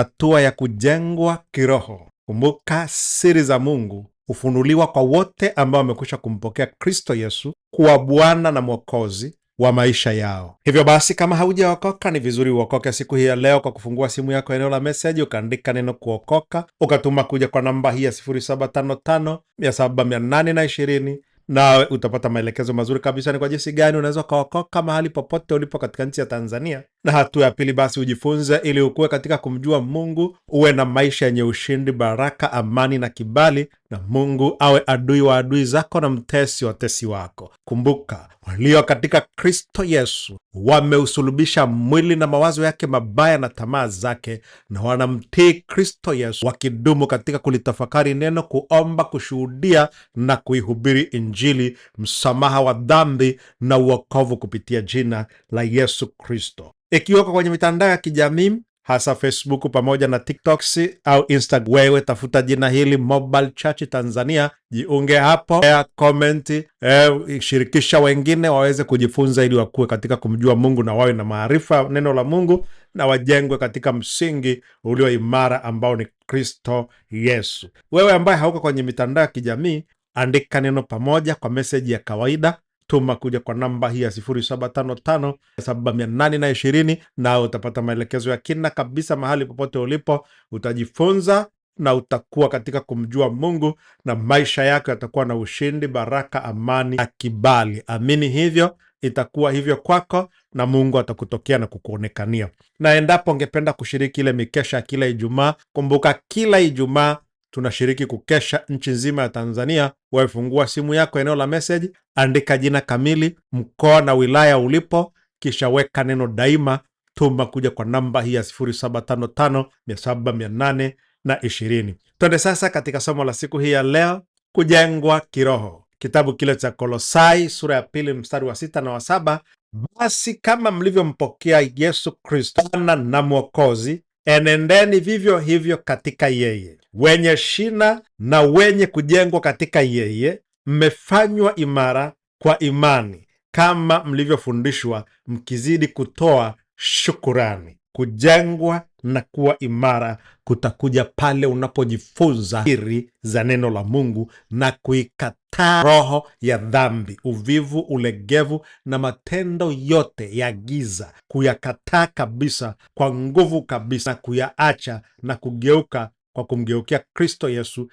Hatua ya kujengwa kiroho. Kumbuka, siri za Mungu hufunuliwa kwa wote ambao wamekwisha kumpokea Kristo Yesu kuwa Bwana na Mwokozi wa maisha yao. Hivyo basi, kama haujaokoka, ni vizuri uokoke siku hii ya leo kwa kufungua simu yako eneo la meseji, ukaandika neno kuokoka, ukatuma kuja kwa namba hii ya 0755 nawe utapata maelekezo mazuri kabisa ni kwa jinsi gani unaweza ukaokoka mahali popote ulipo katika nchi ya Tanzania. Na hatua ya pili basi, ujifunze ili ukue katika kumjua Mungu, uwe na maisha yenye ushindi, baraka, amani na kibali, na Mungu awe adui wa adui zako na mtesi wa tesi wako. Kumbuka, walio katika Kristo Yesu wameusulubisha mwili na mawazo yake mabaya na tamaa zake, na wanamtii Kristo Yesu, wakidumu katika kulitafakari neno, kuomba, kushuhudia na kuihubiri Injili, msamaha wa dhambi na uokovu kupitia jina la Yesu Kristo. Ikiwako kwenye mitandao ya kijamii hasa Facebook pamoja na TikTok au Instagram, wewe tafuta jina hili Mobile Church Tanzania, jiunge hapo, comment, shirikisha wengine waweze kujifunza ili wakue katika kumjua Mungu na wawe na maarifa neno la Mungu na wajengwe katika msingi ulio imara ambao ni Kristo Yesu. Wewe ambaye hauko kwenye mitandao ya kijamii, andika neno pamoja kwa meseji ya kawaida, tuma kuja kwa namba hii ya 0755 na utapata maelekezo ya kina kabisa mahali popote ulipo. Utajifunza na utakuwa katika kumjua Mungu na maisha yako yatakuwa na ushindi, baraka, amani na kibali. Amini hivyo, itakuwa hivyo kwako na Mungu atakutokea na kukuonekania. Na endapo ungependa kushiriki ile mikesha kila Ijumaa, kumbuka kila Ijumaa tunashiriki kukesha nchi nzima ya Tanzania. Wafungua simu yako eneo la message, andika jina kamili, mkoa na wilaya ulipo, kisha weka neno daima, tuma kuja kwa namba hii ya 0755 Twende sasa katika somo la siku hii ya leo, kujengwa kiroho. Kitabu kile cha Kolosai sura ya 2 mstari wa 6 na wa 7. Basi kama mlivyompokea Yesu Kristo Bwana na Mwokozi, enendeni vivyo hivyo katika yeye, wenye shina na wenye kujengwa katika yeye, mmefanywa imara kwa imani, kama mlivyofundishwa, mkizidi kutoa shukurani. Kujengwa na kuwa imara kutakuja pale unapojifunza siri za neno la Mungu na kuikataa roho ya dhambi, uvivu, ulegevu na matendo yote ya giza, kuyakataa kabisa kwa nguvu kabisa, na kuyaacha na kugeuka kwa kumgeukia Kristo Yesu